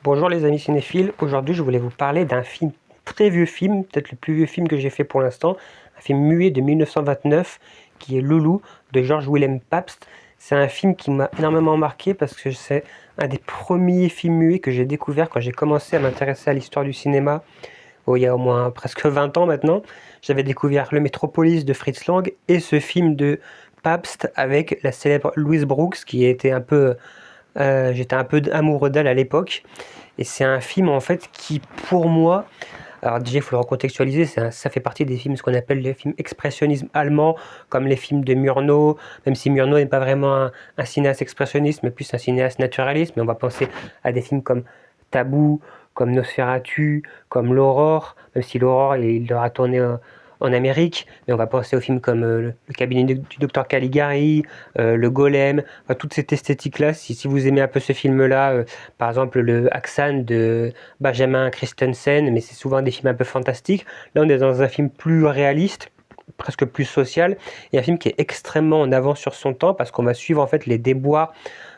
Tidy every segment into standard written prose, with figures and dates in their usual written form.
Bonjour les amis cinéphiles, aujourd'hui je voulais vous parler d'un film, très vieux film, peut-être le plus vieux film que j'ai fait pour l'instant, un film muet de 1929 qui est Loulou de George Willem Pabst. C'est un film qui m'a énormément marqué parce que c'est un des premiers films muets que j'ai découvert quand j'ai commencé à m'intéresser à l'histoire du cinéma, il y a au moins presque 20 ans maintenant. J'avais découvert Le Métropolis de Fritz Lang et ce film de Pabst avec la célèbre Louise Brooks qui était un peu... j'étais un peu amoureux d'elle à l'époque. Et c'est un film en fait qui, pour moi, alors déjà il faut le recontextualiser, ça fait partie des films, ce qu'on appelle les films expressionnisme allemand, comme les films de Murnau, même si Murnau n'est pas vraiment un cinéaste expressionniste, mais plus un cinéaste naturaliste, mais on va penser à des films comme Tabou, comme Nosferatu, comme L'Aurore, même si L'Aurore il aura tourné en Amérique, mais on va penser aux films comme le cabinet du docteur Caligari, le Golem, enfin, toute cette esthétique-là. Si vous aimez un peu ce film-là, par exemple le Haxan de Benjamin Christensen, mais c'est souvent des films un peu fantastiques. Là, on est dans un film plus réaliste, presque plus social, et un film qui est extrêmement en avance sur son temps parce qu'on va suivre en fait les déboires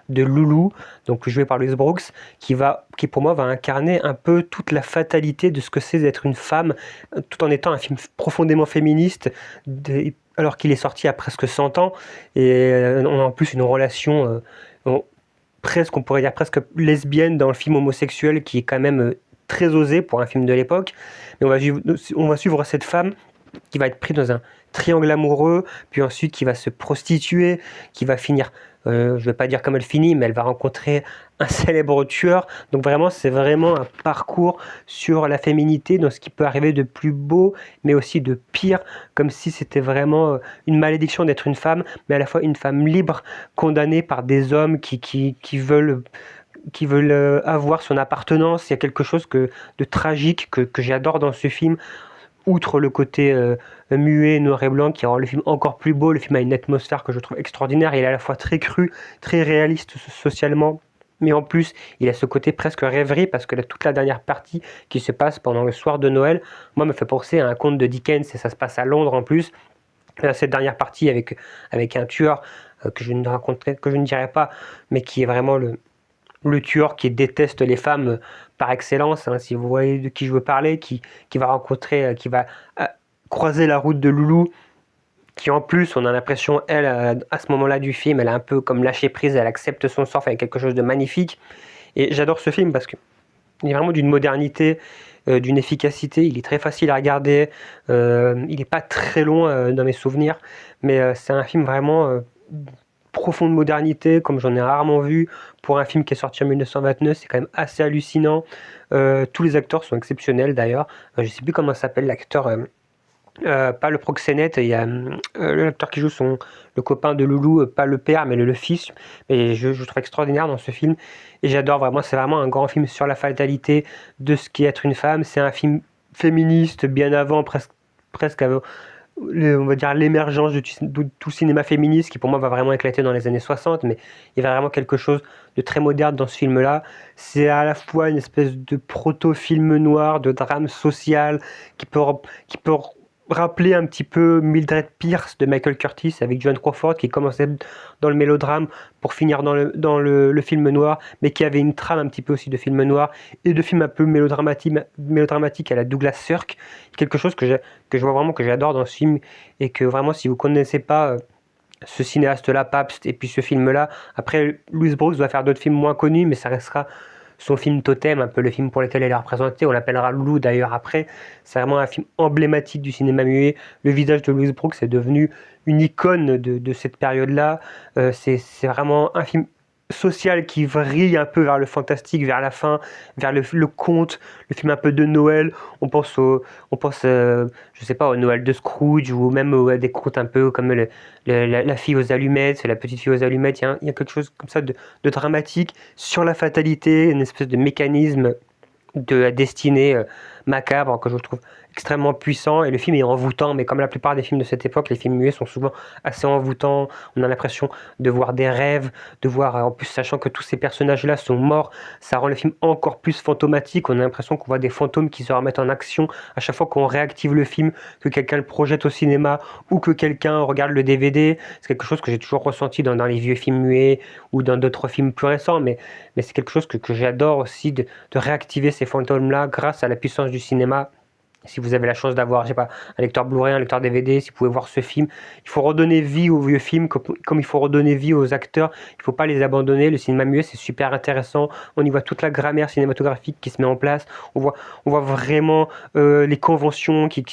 de Loulou, donc joué par Louise Brooks, qui pour moi va incarner un peu toute la fatalité de ce que c'est d'être une femme, tout en étant un film profondément féministe, alors qu'il est sorti à presque 100 ans, et on a en plus une relation presque, on pourrait dire presque lesbienne dans le film homosexuel, qui est quand même très osé pour un film de l'époque. Mais on va suivre cette femme qui va être prise dans un triangle amoureux, puis ensuite qui va se prostituer, qui va finir, je ne vais pas dire comme elle finit, mais elle va rencontrer un célèbre tueur. Donc vraiment, c'est vraiment un parcours sur la féminité, dans ce qui peut arriver de plus beau, mais aussi de pire, comme si c'était vraiment une malédiction d'être une femme, mais à la fois une femme libre, condamnée par des hommes qui veulent avoir son appartenance. Il y a quelque chose de tragique que j'adore dans ce film, outre le côté muet, noir et blanc qui rend le film encore plus beau. Le film a une atmosphère que je trouve extraordinaire. Il est à la fois très cru, très réaliste socialement, mais en plus il a ce côté presque rêverie parce que toute la dernière partie qui se passe pendant le soir de Noël, moi, me fait penser à un conte de Dickens, et ça se passe à Londres en plus. Cette dernière partie avec un tueur que je ne raconterai, que je ne dirai pas, mais qui est vraiment le tueur qui déteste les femmes par excellence, hein, si vous voyez de qui je veux parler, qui va rencontrer, qui va croiser la route de Loulou, qui en plus, on a l'impression, elle, à ce moment-là du film, elle a un peu comme lâché prise, elle accepte son sort avec quelque chose de magnifique. Et j'adore ce film parce qu'il est vraiment d'une modernité, d'une efficacité, il est très facile à regarder, il n'est pas très long dans mes souvenirs, mais c'est un film vraiment profonde modernité, comme j'en ai rarement vu. Pour un film qui est sorti en 1929, c'est quand même assez hallucinant. Tous les acteurs sont exceptionnels d'ailleurs. Je ne sais plus comment s'appelle l'acteur, pas le proxénète, il y a l'acteur qui joue le copain de Loulou, pas le père, mais le fils. Et je trouve extraordinaire dans ce film. Et j'adore vraiment, c'est vraiment un grand film sur la fatalité de ce qu'est être une femme. C'est un film féministe, bien avant, presque avant on va dire l'émergence de tout cinéma féministe qui pour moi va vraiment éclater dans les années 60, mais il y a vraiment quelque chose de très moderne dans ce film-là. C'est à la fois une espèce de proto-film noir, de drame social qui peut rappeler un petit peu Mildred Pierce de Michael Curtis avec Joan Crawford, qui commençait dans le mélodrame pour finir dans le film noir, mais qui avait une trame un petit peu aussi de film noir et de film un peu mélodramatique à la Douglas Sirk. Quelque chose que je vois vraiment, que j'adore dans ce film, et que vraiment, si vous connaissez pas ce cinéaste-là, Pabst, et puis ce film-là, après, Louise Brooks va faire d'autres films moins connus, mais ça restera son film totem, un peu le film pour lequel elle est représentée. On l'appellera Loulou d'ailleurs après. C'est vraiment un film emblématique du cinéma muet. Le visage de Louise Brooks est devenu une icône de cette période-là. C'est vraiment un film social qui vrille un peu vers le fantastique, vers la fin, vers le conte, le film un peu de Noël. On pense, je sais pas, au Noël de Scrooge, ou même à des contes un peu comme la fille aux allumettes, la petite fille aux allumettes. Il y a quelque chose comme ça de dramatique sur la fatalité, une espèce de mécanisme de la destinée macabre que je trouve extrêmement puissant et le film est envoûtant, mais comme la plupart des films de cette époque, les films muets sont souvent assez envoûtants. On a l'impression de voir des rêves, de voir, en plus sachant que tous ces personnages-là sont morts, ça rend le film encore plus fantomatique. On a l'impression qu'on voit des fantômes qui se remettent en action à chaque fois qu'on réactive le film, que quelqu'un le projette au cinéma ou que quelqu'un regarde le DVD. C'est quelque chose que j'ai toujours ressenti dans les vieux films muets ou dans d'autres films plus récents, mais c'est quelque chose que j'adore aussi de réactiver ces fantômes-là grâce à la puissance du cinéma. Si vous avez la chance d'avoir, je sais pas, un lecteur Blu-ray, un lecteur DVD, si vous pouvez voir ce film, il faut redonner vie aux vieux films comme il faut redonner vie aux acteurs. Il ne faut pas les abandonner. Le cinéma muet, c'est super intéressant. On y voit toute la grammaire cinématographique qui se met en place. On voit vraiment les conventions qui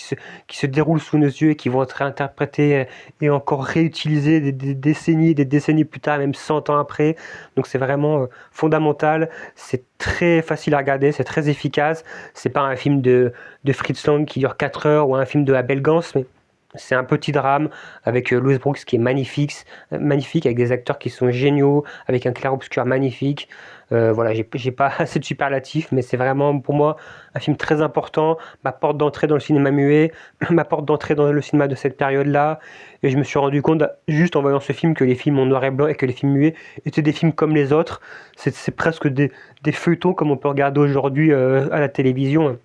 se déroulent sous nos yeux et qui vont être réinterprétées et encore réutilisées des décennies plus tard, même 100 ans après. Donc c'est vraiment fondamental. C'est très facile à regarder, c'est très efficace. C'est pas un film de Fritz Lang qui dure 4 heures ou un film de Abel Gance, mais c'est un petit drame avec Louis Brooks qui est magnifique, avec des acteurs qui sont géniaux, avec un clair-obscur magnifique. Voilà, j'ai pas assez de superlatifs, mais c'est vraiment pour moi un film très important, ma porte d'entrée dans le cinéma muet, ma porte d'entrée dans le cinéma de cette période-là. Et je me suis rendu compte, juste en voyant ce film, que les films en noir et blanc et que les films muets étaient des films comme les autres. C'est presque des feuilletons comme on peut regarder aujourd'hui à la télévision.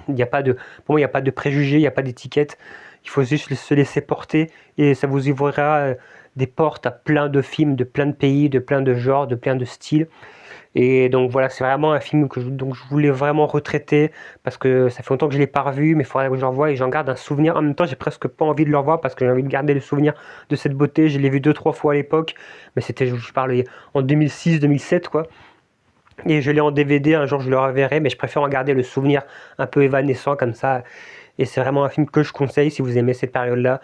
Il n'y a pas de, pour moi, il n'y a pas de préjugés, il n'y a pas d'étiquette. Il faut juste se laisser porter et ça vous ouvrira des portes à plein de films, de plein de pays, de plein de genres, de plein de styles. Et donc voilà, c'est vraiment un film donc je voulais vraiment retraiter parce que ça fait longtemps que je ne l'ai pas revu, mais il faudrait que je le revoie et j'en garde un souvenir. En même temps, j'ai presque pas envie de le revoir parce que j'ai envie de garder le souvenir de cette beauté. Je l'ai vu 2-3 fois à l'époque, mais c'était, je parle en 2006-2007 quoi. Et je l'ai en DVD, un jour je le reverrai, mais je préfère en garder le souvenir un peu évanescent comme ça. Et c'est vraiment un film que je conseille si vous aimez cette période-là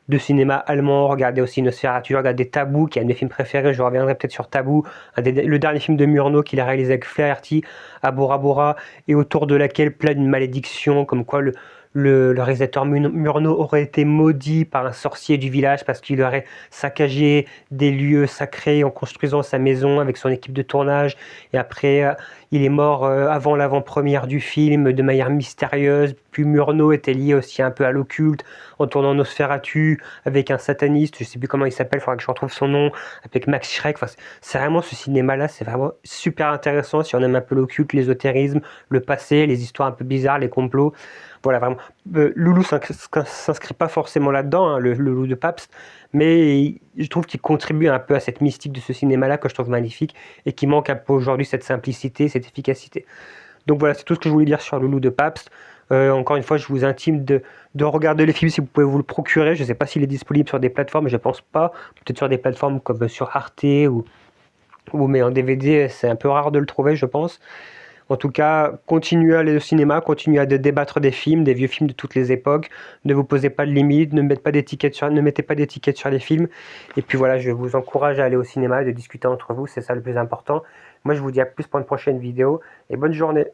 de cinéma allemand. Regardez aussi Nosferatu, regardez Tabou, qui est un de mes films préférés. Je reviendrai peut-être sur Tabou, le dernier film de Murnau qu'il a réalisé avec Flaherty à Bora Bora, et autour de laquelle plane une malédiction, comme quoi le réalisateur Murnau aurait été maudit par un sorcier du village parce qu'il aurait saccagé des lieux sacrés en construisant sa maison avec son équipe de tournage. Et après, il est mort avant l'avant-première du film de manière mystérieuse. Puis Murnau était lié aussi un peu à l'occulte en tournant Nosferatu avec un sataniste, je sais plus comment il s'appelle, il faudra que je retrouve son nom, avec Max Schreck. Enfin, c'est vraiment ce cinéma-là, c'est vraiment super intéressant si on aime un peu l'occulte, l'ésotérisme, le passé, les histoires un peu bizarres, les complots. Voilà, vraiment. Loulou s'inscrit pas forcément là-dedans, hein, le Loulou de Pabst, mais je trouve qu'il contribue un peu à cette mystique de ce cinéma-là que je trouve magnifique et qui manque un peu aujourd'hui, cette simplicité, cette efficacité. Donc voilà, c'est tout ce que je voulais dire sur Loulou de Pabst. Encore une fois, je vous intime de regarder le film si vous pouvez vous le procurer. Je ne sais pas s'il est disponible sur des plateformes, je ne pense pas. Peut-être sur des plateformes comme sur Arte mais en DVD, c'est un peu rare de le trouver, je pense. En tout cas, continuez à aller au cinéma, continuez à débattre des films, des vieux films de toutes les époques. Ne vous posez pas de limites, ne mettez pas d'étiquettes sur les films. Et puis voilà, je vous encourage à aller au cinéma et de discuter entre vous, c'est ça le plus important. Moi, je vous dis à plus pour une prochaine vidéo et bonne journée.